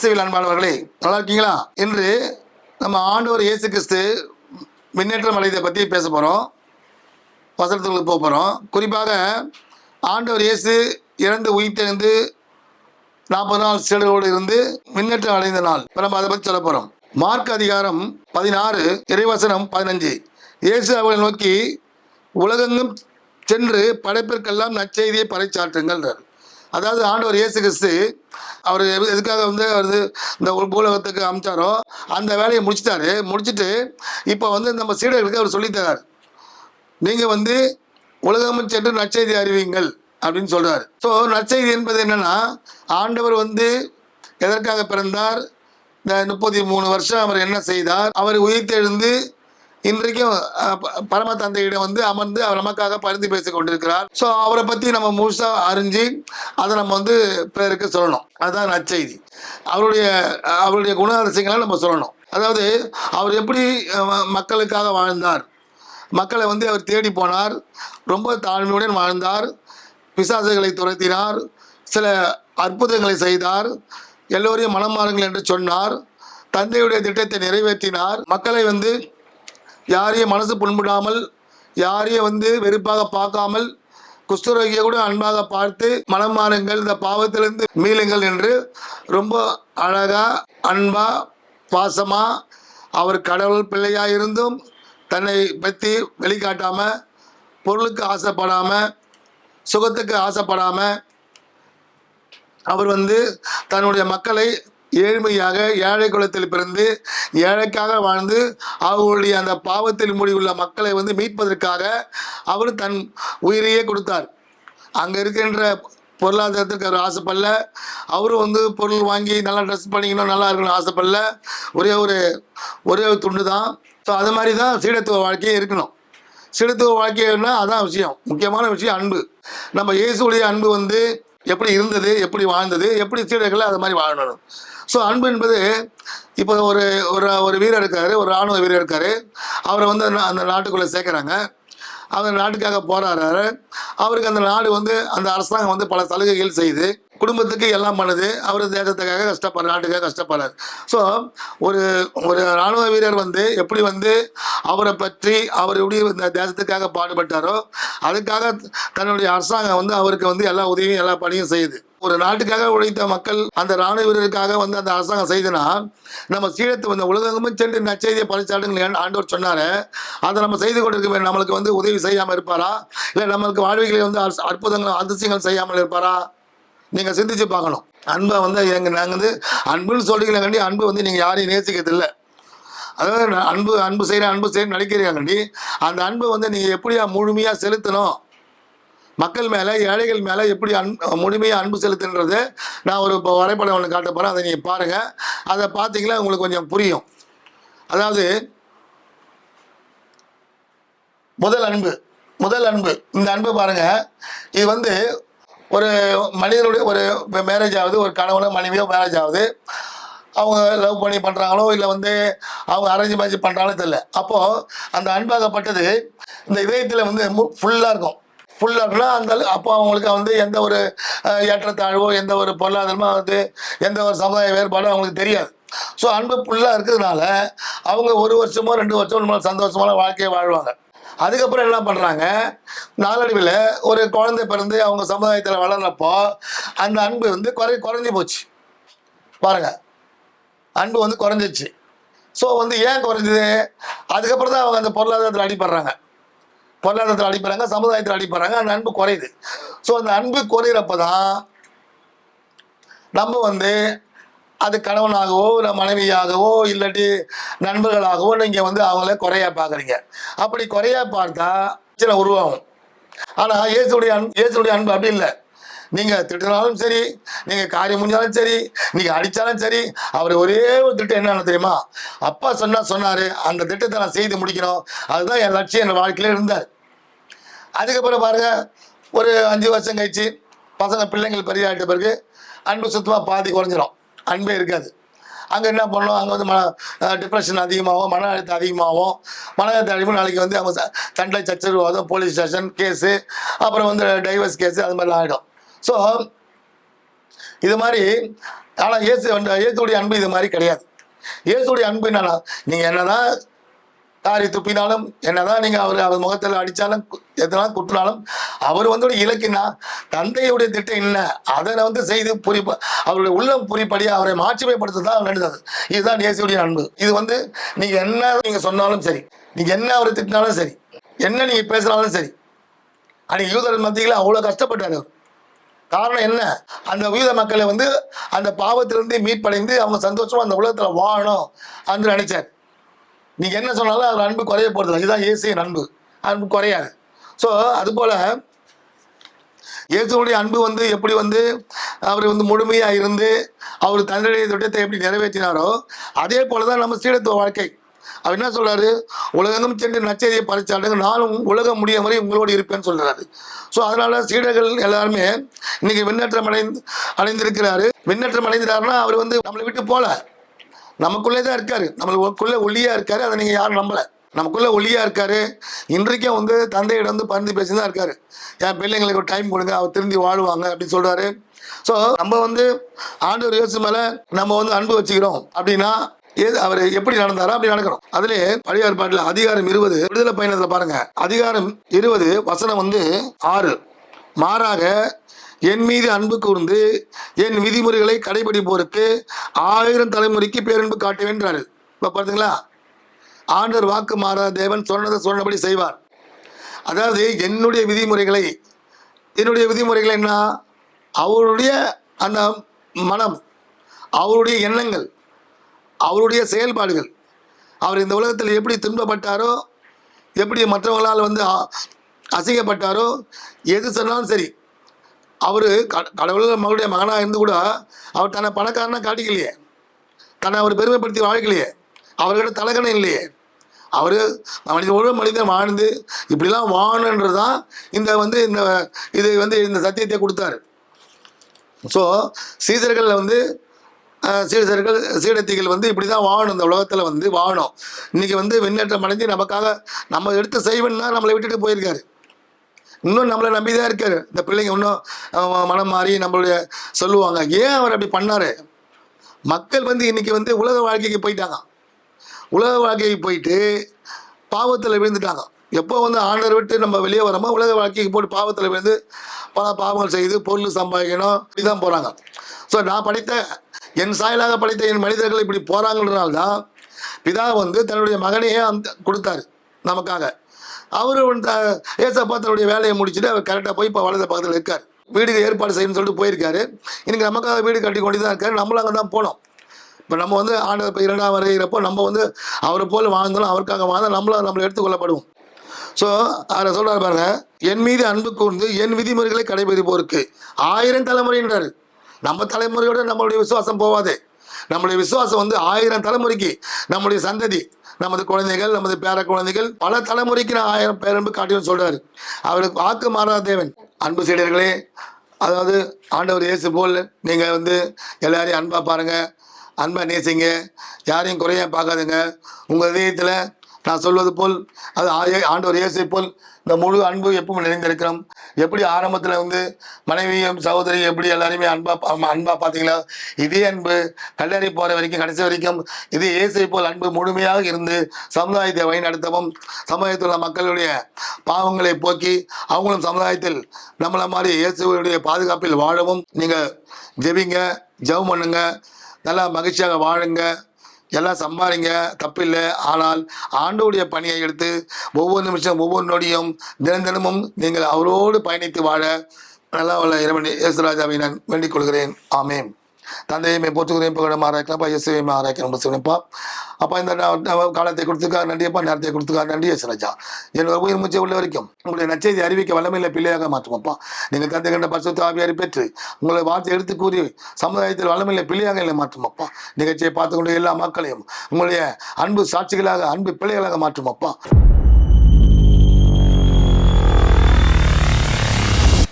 கிறிஸ்துவில் அன்பானவர்களே, நல்லா இருக்கீங்களா? இன்று நம்ம ஆண்டவர் இயேசு கிறிஸ்து முன்னேற்றம் அடைவதை பற்றி பேச போகிறோம். வசனத்துக்குள்ள போக போகிறோம். குறிப்பாக ஆண்டவர் இயேசு இறந்து உயிர்த்தெழுந்து 40 நாள் சீடர்களோடு இருந்து முன்னேற்றம் அடைந்த நாள். இப்போ நம்ம அதை பற்றி சொல்ல போகிறோம். மார்க் அதிகாரம் 16 இறைவசனம் 15. இயேசு அவர்களை நோக்கி, உலகெங்கும் சென்று படைப்பிற்கெல்லாம் நற்செய்தியை பறைசாற்றுங்கள். அதாவது ஆண்டவர் இயேசு கிறிஸ்து அவர் எதுக்காக அவர் இந்த பூலகத்துக்கு அமிச்சாரோ அந்த வேலையை முடிச்சுட்டு இப்போ நம்ம சீடர்களுக்கு அவர் சொல்லித்தரார். நீங்கள் உலகமும் சென்று நற்செய்தி அறிவிங்கள் அப்படின்னு சொல்கிறார். ஸோ நற்செய்தி என்பது என்னென்னா, ஆண்டவர் எதற்காக பிறந்தார், இந்த 33 வருஷம் அவர் என்ன செய்தார், அவர் உயிர்த்தெழுந்து இன்றைக்கும் பரம தந்தையிடம் அமர்ந்து அவர் நமக்காக பரிந்து பேசி கொண்டிருக்கிறார். ஸோ அவரை பற்றி நம்ம முழுசாக அறிஞ்சு அதை நம்ம பிறருக்கு சொல்லணும். அதுதான் நற்செய்தி. அவருடைய குணாதிசயங்களை நம்ம சொல்லணும். அதாவது அவர் எப்படி மக்களுக்காக வாழ்ந்தார், மக்களை அவர் தேடி போனார், ரொம்ப தாழ்மையுடன் வாழ்ந்தார், பிசாசுகளை துரத்தினார், சில அற்புதங்களை செய்தார், எல்லோரையும் மனம் மாறுங்கள் என்று சொன்னார், தந்தையுடைய திட்டத்தை நிறைவேற்றினார், மக்களை யாரையும் மனசு புண்படாமல், யாரையும் வெறுப்பாக பார்க்காமல், குஷ்டரோகியை கூட அன்பாக பார்த்து மனம் மாறுங்கள், இந்த பாவத்திலிருந்து மீளுங்கள் என்று ரொம்ப அழகா அன்பா பாசமா அவர் கடவுள் பிள்ளையாக இருந்தும் தன்னை பற்றி வெளிக்காட்டாமல், பொருளுக்கு ஆசைப்படாமல், சுகத்துக்கு ஆசைப்படாமல் அவர் தன்னுடைய மக்களை ஏழ்மையாக ஏழை குலத்தில் பிறந்து ஏழைக்காக வாழ்ந்து அவர்களுடைய அந்த பாவத்தில் முடிவுள்ள மக்களை மீட்பதற்காக அவர் தன் உயிரையே கொடுத்தார். அங்கே இருக்கின்ற பொருளாதாரத்துக்கு அவர் ஆசைப்படல. அவரும் பொருள் வாங்கி நல்லா ட்ரெஸ் பண்ணிக்கணும், நல்லா இருக்கணும் ஆசைப்படல. ஒரே ஒரு துண்டு தான். ஸோ அது மாதிரி தான் சீடத்துவ வாழ்க்கையே இருக்கணும். சீடத்துவ வாழ்க்கைன்னா அதான் விஷயம், முக்கியமான விஷயம் அன்பு. நம்ம இயேசுடைய அன்பு எப்படி இருந்தது, எப்படி வாழ்ந்தது, எப்படி சீடர்கள் அது மாதிரி வாழணும். ஸோ அன்பு என்பது இப்போ ஒரு வீரர் இருக்கார், ஒரு இராணுவ வீரர் இருக்கார். அவரை அந்த நாட்டுக்குள்ளே சேர்க்குறாங்க. அவர் நாட்டுக்காக போராடுறாரு. அவருக்கு அந்த நாடு அந்த அரசாங்கம் பல சலுகைகள் செய்யுது, குடும்பத்துக்கு எல்லாம் பண்ணுது. அவர் தேசத்துக்காக கஷ்டப்படுற, நாட்டுக்காக கஷ்டப்படுறார். ஸோ ஒரு இராணுவ வீரர் எப்படி அவரை பற்றி அவர் எப்படி இந்த தேசத்துக்காக பாடுபட்டாரோ அதுக்காக தன்னுடைய அரசாங்கம் அவருக்கு எல்லா உதவியும் எல்லா பணியும் செய்யுது. ஒரு நாட்டுக்காக உழைத்த மக்கள் அந்த இராணுவ வீரருக்காக அந்த அரசாங்கம் செய்துனா, நம்ம சீடத்து உலகமும் சென்று நற்செய்தியை பறைசாற்றுங்கள் ஆண்டவர் சொன்னார். அதை நம்ம செய்து கொண்டிருக்க நம்மளுக்கு உதவி செய்யாமல் இருப்பாரா, இல்லை நம்மளுக்கு வாழ்விகளை அற்புதங்கள் அதிசயங்கள் செய்யாமல் இருப்பாரா? நீங்கள் சிந்திச்சு பார்க்கணும். அன்பை நாங்கள் அன்புன்னு சொல்லிக்கலாங்கண்டி அன்பு நீங்கள் யாரையும் நேசிக்கிறதில்லை. அதாவது அன்பு செய்கிறேன் நடிக்கிறீங்கண்டி அந்த அன்பு நீங்கள் எப்படியா முழுமையாக செலுத்தணும், மக்கள் மேலே ஏழைகள் மேலே எப்படி முழுமையாக அன்பு செலுத்துன்றது நான் ஒரு வரைபடம் ஒன்று காட்ட போகிறேன். அதை நீங்கள் பாருங்கள். அதை பார்த்தீங்களா உங்களுக்கு கொஞ்சம் புரியும். அதாவது முதல் அன்பு இந்த அன்பு பாருங்கள். இது ஒரு மனிதனுடைய ஒரு மேரேஜ் ஆகுது, ஒரு கணவனோ மனைவியோ மேரேஜ் ஆகுது. அவங்க லவ் பண்ணி பண்ணுறாங்களோ இல்லை அவங்க அரேஞ்ச் மேரேஜ் பண்ணுறாங்களோ தெரியல. அப்போது அந்த அன்பாகப்பட்டது இந்த இதயத்தில் ஃபுல்லாக இருக்கும். அந்த அப்போ அவங்களுக்கு எந்த ஒரு ஏற்றத்தாழ்வோ எந்த ஒரு பொருளாதாரமோ எந்த ஒரு சமுதாய வேறுபாடும் அவங்களுக்கு தெரியாது. ஸோ அன்பு ஃபுல்லாக இருக்கிறதுனால அவங்க 1 வருஷமோ 2 வருஷமோ சந்தோஷமான வாழ்க்கையை வாழ்வாங்க. அதுக்கப்புறம் என்ன பண்ணுறாங்க, நாளடைவில் ஒரு குழந்தை பிறந்து அவங்க சமுதாயத்தில் வளர்றப்போ அந்த அன்பு குறைஞ்சி போச்சு. பாருங்கள், அன்பு குறைஞ்சிச்சு. ஸோ ஏன் குறைஞ்சிது? அதுக்கப்புறம் தான் அவங்க அந்த பொருளாதாரத்தில் அடிப்படுறாங்க, சமுதாயத்தில் அடிப்படுறாங்க. அந்த அன்பு குறையுது. ஸோ அந்த அன்பு குறையிறப்ப தான் நம்ம அது கணவனாகவோ இல்லை மனைவியாகவோ இல்லாட்டி நண்பர்களாகவோ நீங்கள் அவங்கள குறையா பார்க்குறீங்க. அப்படி குறையா பார்த்தா சில உருவாகும். ஆனால் இயேசுடைய அன்பு அப்படி இல்லை. நீங்கள் திட்டினாலும் சரி, நீங்கள் காரியம் முடிஞ்சாலும் சரி, நீங்கள் அடித்தாலும் சரி, அவர் ஒரே ஒரு திட்டம் என்னன்னு தெரியுமா? அப்பா சொன்னார், அந்த திட்டத்தை நான் செய்து முடிக்கணும், அதுதான் என் லட்சியம், என் வாழ்க்கையில இருந்தார். அதுக்கப்புறம் பாருங்கள், ஒரு 5 வருஷம் கழிச்சு பிள்ளைங்கள் பெரிய ஆகிட்ட பிறகு அன்பு சுத்தமாக பாதி குறைஞ்சிரும், அன்பே இருக்காது. அங்கே என்ன பண்ணணும், அங்கே டிப்ரெஷன் அதிகமாகும், மன அழுத்தம் அதிகமாகும். மன அழுத்தம் அதிகமாக நாளைக்கு அவங்க சண்டை சச்சரவாதம், போலீஸ் ஸ்டேஷன் கேஸு, அப்புறம் டைவர்ஸ் கேஸு, அது மாதிரிலாம் ஆகிடும். ஸோ இது மாதிரி ஆனால் இயேசுடைய அன்பு இது மாதிரி கிடையாது. இயேசுடைய அன்பு என்னன்னா, நீங்கள் என்னதான் தாரி துப்பினாலும், என்னதான் நீங்கள் அவர் முகத்தில் அடித்தாலும், எதனால் குட்டினாலும், அவர் வந்து இலக்கினா தந்தையுடைய திட்டம் என்ன அதை செய்து அவருடைய உள்ளம் புரிப்படியாக அவரை மாட்சிமைப்படுத்த தான் நடந்தது. இதுதான் இயேசுடைய அன்பு. இது நீங்கள் என்ன நீங்கள் சொன்னாலும் சரி, நீங்கள் என்ன அவரை திட்டினாலும் சரி, என்ன நீங்கள் பேசினாலும் சரி. அன்னைக்கு யூதர் மத்தியில் அவ்வளோ கஷ்டப்பட்டார் அவர். காரணம் என்ன? அந்த யூத மக்களை அந்த பாவத்திலிருந்து மீட்படைந்து அவங்க சந்தோஷமா அந்த உலகத்தில் வாழணும் என்று நினைச்சார். நீங்க என்ன சொன்னாலும் அவர் அன்பு குறைய போறது. இதுதான் இயேசுவின் அன்பு. அன்பு குறையாது. ஸோ அதுபோல இயேசுடைய அன்பு எப்படி அவர் முழுமையா இருந்து அவர் தன்னுடைய திட்டத்தை எப்படி நிறைவேற்றினாரோ அதே போலதான் நம்ம சீடத்துவ வாழ்க்கை. அவர் என்ன சொல்றாரு? உலகம் சென்று நற்செய்தியை பறிச்சாடுங்க, நானும் உலகம் முடியும் வரை உங்களோடு இருப்பேன்னு சொல்றாரு. ஸோ அதனால சீடர்கள் எல்லாருமே இன்னைக்கு விண்ணேற்றம் அடைந்திருக்கிறாரு. விண்ணேற்றம் அடைந்தாருன்னா அவர் நம்மளை விட்டு போல, நமக்குள்ளே தான் இருக்காரு. நம்மளுக்குள்ள ஒளியா இருக்காரு. அதை நீங்க யாரும் நம்பல. நமக்குள்ள ஒளியா இருக்காரு. இன்றைக்கும் தந்தையிடம் பரிந்து பேசி தான் இருக்காரு. என் பிள்ளைங்களுக்கு ஒரு டைம் கொடுங்க, அவர் திரும்பி வாழ்வாங்க அப்படின்னு சொல்றாரு. ஸோ நம்ம ஆண்டவர் இயேசு மேல நம்ம அன்பு வச்சுக்கிறோம் அப்படின்னா அவர் எப்படி நடந்தாரோ அப்படி நடக்கணும். அதுல பழைய ஏற்பாட்டுல அதிகாரம் 20 விடுதலை பயணத்துல பாருங்க, அதிகாரம் 20 வசனம் 6, மாறாக என் மீது அன்பு கூர்ந்து என் விதிமுறைகளை கடைபிடிப்போருக்கு 1000 தலைமுறைக்கு பேரன்பு காட்டுவேன்றாரு. இப்ப பாத்தீங்களா, ஆண்டவர் வாக்கு மாறாத தேவன் சொன்னபடி செய்வார். அதாவது என்னுடைய விதிமுறைகளை என்ன? அவருடைய அந்த மனம், அவருடைய எண்ணங்கள், அவருடைய செயல்பாடுகள், அவர் இந்த உலகத்தில் எப்படி துன்பப்பட்டாரோ, எப்படி மற்றவங்களால் அசிங்கப்பட்டாரோ, எது சொன்னாலும் சரி, அவர் கடவுள் மகளுடைய மகனாக இருந்து கூட அவர் தன்னை பணக்காரனா காட்டிக்கலையே, தன்னை அவர் பெருமைப்படுத்தி வாழ்க்கலையே, அவர்கிட்ட தலகணம் இல்லையே. அவர் மனிதன் வாழ்ந்து இப்படிலாம் வாழணுன்றதான் இந்த சத்தியத்தை கொடுத்தாரு. ஸோ சீடர்கள் சீடத்திகள் இப்படி தான் வாழணும். இந்த உலகத்தில் வாழணும். இன்னைக்கு விண்ணேற்றம் அடைஞ்சு நமக்காக நம்ம எடுத்து செய்வேன்னா நம்மளை விட்டுட்டு போயிருக்காரு. இன்னும் நம்மளை நம்பி தான் இருக்காரு. இந்த பிள்ளைங்க இன்னும் மனம் மாறி நம்மளுடைய சொல்லுவாங்க, ஏன் அவர் அப்படி பண்ணாரு? மக்கள் இன்னைக்கு உலக வாழ்க்கைக்கு போயிட்டாங்க. உலக வாழ்க்கைக்கு போயிட்டு பாவத்தில் விழுந்துட்டாங்க. எப்போ ஆண்டவர் விட்டு நம்ம வெளியே வரோமோ உலக வாழ்க்கைக்கு போட்டு பாவத்தில் விழுந்து பல பாவங்கள் செய்து பொருள் சம்பாதிக்கணும் இப்படிதான் போகிறாங்க. ஸோ நான் படைத்த என் சாயலாக படைத்த என் மனிதர்கள் இப்படி போகிறாங்கன்றனால்தான் பிதா தன்னுடைய மகனையே கொடுத்தாரு நமக்காக. அவரு ஏசப்பா தன்னுடைய வேலையை முடிச்சுட்டு அவர் கரெக்டாக போய் இப்போ வலது பக்கத்தில் இருக்கார். வீடு ஏற்பாடு செய்யணும்னு சொல்லிட்டு போயிருக்காரு. இன்னைக்கு நமக்காக வீடு கட்டி கொண்டு தான் இருக்காரு. நம்மளும் அங்கே தான் போனோம். இப்போ நம்ம ஆண்டவர் இப்போ 2ஆம் வருகிறப்போ நம்ம அவரை போல் வாழ்ந்தாலும் அவருக்காக வாழ்ந்தால் நம்மளை எடுத்துக்கொள்ளப்படுவோம். ஸோ அதை சொல்றாரு பாருங்க, என் மீது அன்பு கூர்ந்து என் விதிமுறைகளை கடைபிடிப்போருக்கு 1000 தலைமுறைன்றாரு. நம்ம தலைமுறையோட நம்மளுடைய விசுவாசம் போவாதே. நம்மளுடைய விசுவாசம் 1000 தலைமுறைக்கு, நம்முடைய சந்ததி, நமது குழந்தைகள், நமது பேர குழந்தைகள், பல தலைமுறைக்கு நான் 1000 பேரன்பு காட்டியும் சொல்றாரு. அவருக்கு வாக்கு மாறாத தேவன். அன்பு சீடர்களே, அதாவது ஆண்டவர் இயேசு போல் நீங்கள் எல்லாரையும் அன்பா பாருங்க, அன்பா நேசிங்க, யாரையும் குறைய பார்க்காதுங்க. உங்கள் இதயத்தில் நான் சொல்வது போல் அது ஆண்டவர் இயேசு போல் இந்த முழு அன்பு எப்பவும் நிறைந்திருக்கிறோம். எப்படி ஆரம்பத்தில் மனைவியும் சகோதரியும் எப்படி எல்லாரையுமே அன்பா பார்த்தீங்களா, இதே அன்பு கல்லறை போகிற வரைக்கும் கடைசி வரைக்கும் இதே இயேசை போல் அன்பு முழுமையாக இருந்து சமுதாயத்தை வழிநடத்தவும், சமுதாயத்தில் உள்ள மக்களுடைய பாவங்களை போக்கி அவங்களும் சமுதாயத்தில் நம்மளை மாதிரி இயேசுடைய பாதுகாப்பில் வாழவும் நீங்கள் ஜெபிங்க, ஜெபம் பண்ணுங்க, நல்லா மகிழ்ச்சியாக வாழுங்க, எல்லாம் சம்பாதிங்க, தப்பில்லை. ஆனால் ஆண்டவருடைய பணியை எடுத்து ஒவ்வொரு நிமிஷம் ஒவ்வொரு நொடியும் தினமும் நீங்கள் அவரோடு பயணித்து வாழ நல்லா உள்ள இறைவன் இயேசுராஜாவை நான் வேண்டிக் கொள்கிறேன். ஆமேன். தந்தையை போற்றுகிறேன், புகழ மாறாக்கிறப்பா, இயேசுவை மாறாக்கிறோம் சிவனப்பா. அப்பா இந்த காலத்தை கொடுத்துக்கார் நன்றியப்பா, நேரத்தை கொடுத்துக்கார் நன்றி இயேசுராஜா. என்னோட உயிர் மூச்சை உள்ள வரைக்கும் உங்களுடைய நற்செய்தி அறிவிக்க வல்லமையில பிள்ளையாக மாற்றுவோம்ப்பா. நீங்கள் தந்தை கண்ட பரிசுத்த ஆவியாரை பெற்று உங்களை வார்த்தை எடுத்து கூறி சமுதாயத்தில் வல்லமையில பிள்ளையாக இல்லை மாற்றுமப்பா. நிகழ்ச்சியை பார்த்து கொண்டு எல்லா மக்களையும் உங்களுடைய அன்பு சாட்சிகளாக, அன்பு பிள்ளைகளாக மாற்றுமப்பா.